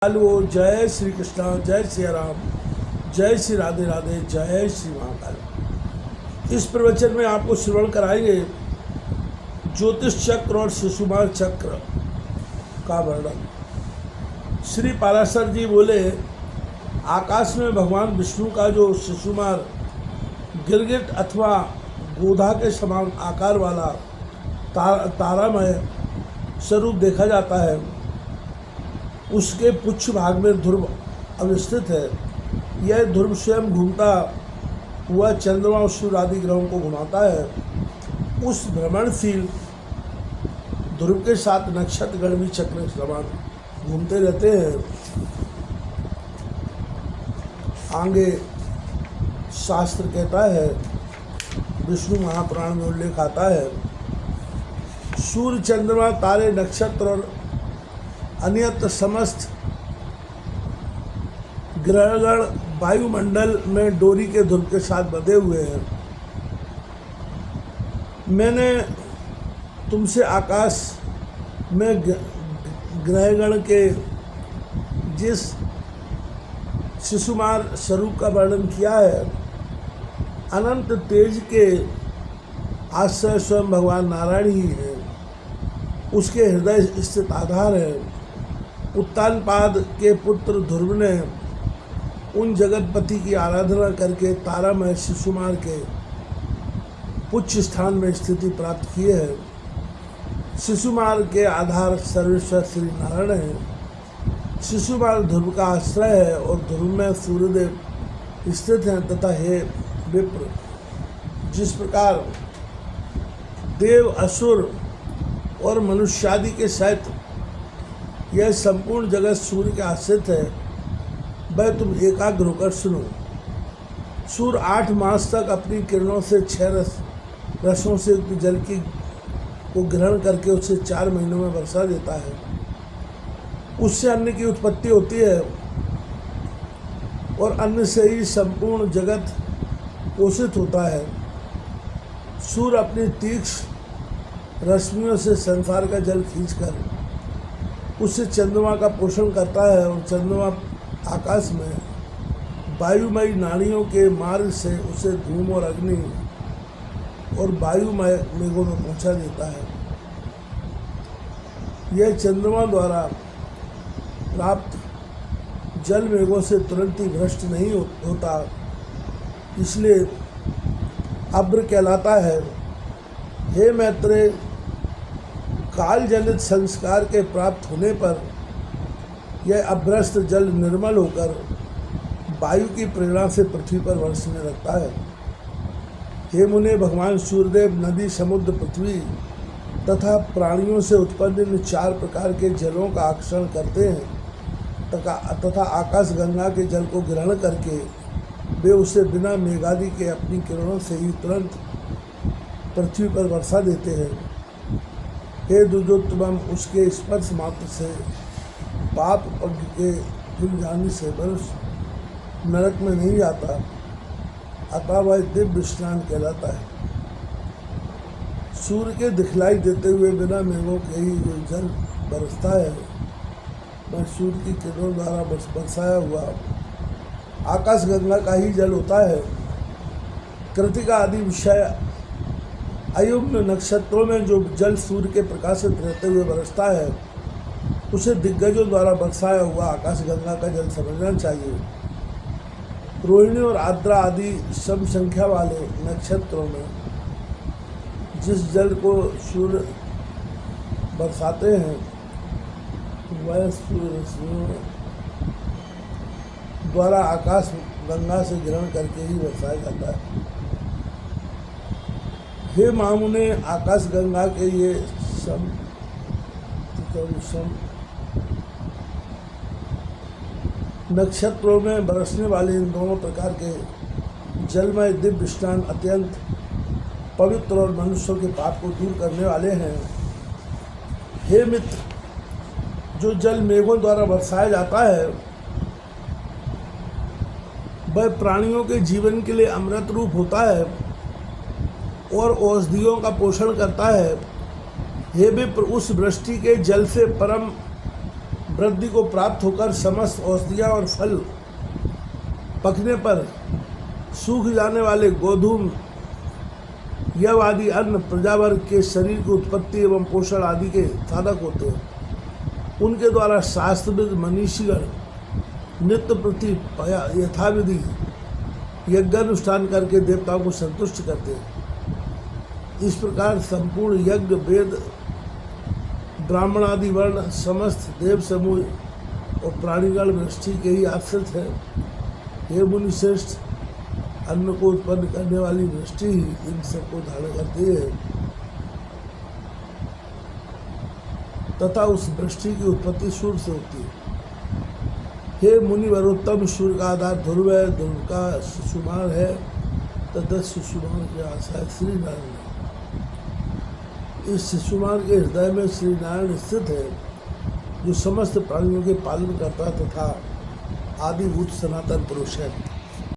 Hello, जय श्री कृष्णा, जय श्री राम, जय श्री राधे राधे, जय श्री महाकाल। इस प्रवचन में आपको श्रवण कराएंगे ज्योतिष चक्र और शिशुमार चक्र का वर्णन। श्री पाराशर जी बोले, आकाश में भगवान विष्णु का जो शिशुमार गिरगिट अथवा गोधा के समान आकार वाला तारामय स्वरूप देखा जाता है, उसके पुच्छ भाग में ध्रुव अवस्थित है। यह ध्रुव स्वयं घूमता हुआ चंद्रमा और सूर्य आदि ग्रहों को घुमाता है। उस भ्रमणशील ध्रुव के साथ नक्षत्रगण भी चक्र समान घूमते रहते हैं। आगे शास्त्र कहता है, विष्णु महापुराण में उल्लेख आता है, सूर्य चंद्रमा तारे नक्षत्र और अन्यत्र समस्त ग्रहगण वायुमंडल में डोरी के ध्रुव के साथ बंधे हुए हैं। मैंने तुमसे आकाश में ग्रहगण के जिस शिशुमार स्वरूप का वर्णन किया है, अनंत तेज के आश्रय स्वयं भगवान नारायण ही है। उसके हृदय स्थित आधार है। उत्तानपाद के पुत्र ध्रुव ने उन जगतपति की आराधना करके तारामय शिशुमार के पुच्छ स्थान में स्थिति प्राप्त की है। शिशुमार के आधार सर्वेश्वर श्री नारायण है। शिशुमार ध्रुव का आश्रय है और ध्रुव में सूर्यदेव स्थित हैं तथा हे विप्र, जिस प्रकार देव, असुर और मनुष्यादि के सहित यह संपूर्ण जगत सूर्य के आश्रित है, वह तुम एकाग्र होकर सुनो। सूर्य 8 मास तक अपनी किरणों से 6 रसों से युक्त जल को ग्रहण करके उसे 4 महीनों में वर्षा देता है। उससे अन्न की उत्पत्ति होती है और अन्न से ही संपूर्ण जगत पोषित होता है। सूर्य अपनी तीक्ष्ण रश्मियों से संसार का जल खींचकर उससे चंद्रमा का पोषण करता है और चंद्रमा आकाश में वायुमयी नाड़ियों के मार्ग से उसे धूम और अग्नि और वायुमय मेघों में पहुंचा देता है। यह चंद्रमा द्वारा प्राप्त जल मेघों से तुरंत ही भ्रष्ट नहीं होता, इसलिए अभ्र कहलाता है। हे मैत्रेय, काल जनित संस्कार के प्राप्त होने पर यह अभ्रस्त जल निर्मल होकर वायु की प्रेरणा से पृथ्वी पर बरसने लगता है। हे मुने, भगवान सूर्यदेव नदी, समुद्र, पृथ्वी तथा प्राणियों से उत्पन्न इन 4 प्रकार के जलों का आकर्षण करते हैं तथा आकाश गंगा के जल को ग्रहण करके वे उसे बिना मेघादि के अपनी किरणों से ही तुरंत पृथ्वी पर वर्षा देते हैं। हे दुर्योत्तम, उसके स्पर्श मात्र से पाप पग के धुल जाने से मनुष्य नरक में नहीं जाता, अतः वह दिव्य स्नान कहलाता है। सूर्य के दिखलाई देते हुए बिना मेघों के ही जो जल बरसता है, वह सूर्य की किरणों द्वारा बरसाया हुआ आकाश गंगा का ही जल होता है। कृतिका आदि विषय अयुग्म नक्षत्रों में जो जल सूर्य के प्रकाशित रहते हुए बरसता है, उसे दिग्गजों द्वारा बरसाया हुआ आकाश गंगा का जल समझना चाहिए। रोहिणी और आद्रा आदि सम संख्या वाले नक्षत्रों में जिस जल को सूर्य बरसाते हैं, वह सूर्य द्वारा आकाश गंगा से ग्रहण करके ही बरसाया जाता है। हे मामुने, आकाश गंगा के ये सम नक्षत्रों में बरसने वाले इन दोनों प्रकार के जलमय दिव्य स्नान अत्यंत पवित्र और मनुष्यों के पाप को दूर करने वाले हैं। हे मित्र, जो जल मेघों द्वारा बरसाया जाता है, वह प्राणियों के जीवन के लिए अमृत रूप होता है और औषधियों का पोषण करता है। हे विप्र, उस वृष्टि के जल से परम वृद्धि को प्राप्त होकर समस्त औषधियाँ और फल पकने पर सूख जाने वाले गोधूम यव आदि अन्न प्रजावर्ग के शरीर की उत्पत्ति एवं पोषण आदि के साधक होते हैं। उनके द्वारा शास्त्रविद मनीषीगण नित्य प्रति यथाविधि यज्ञानुष्ठान करके देवताओं को संतुष्ट करते हैं। इस प्रकार संपूर्ण यज्ञ वेद ब्राह्मण आदि वर्ण समस्त देव समूह और प्राणीगण वृष्टि के ही आश्रित है। हे मुनि श्रेष्ठ, अन्न को उत्पन्न करने वाली वृष्टि ही इन सबको धारण करती है तथा उस वृष्टि की उत्पत्ति सूर्य से होती है। हे मुनि वरोत्तम, सूर्य का आधार ध्रुव है, ध्रुव का शिशुमान है तथा शिशुमान के आशा श्री नारायण है। इस शिशुमान के हृदय में श्री नारायण स्थित है, जो समस्त प्राणियों के पालन करता तथा आदिभूत सनातन पुरुष है।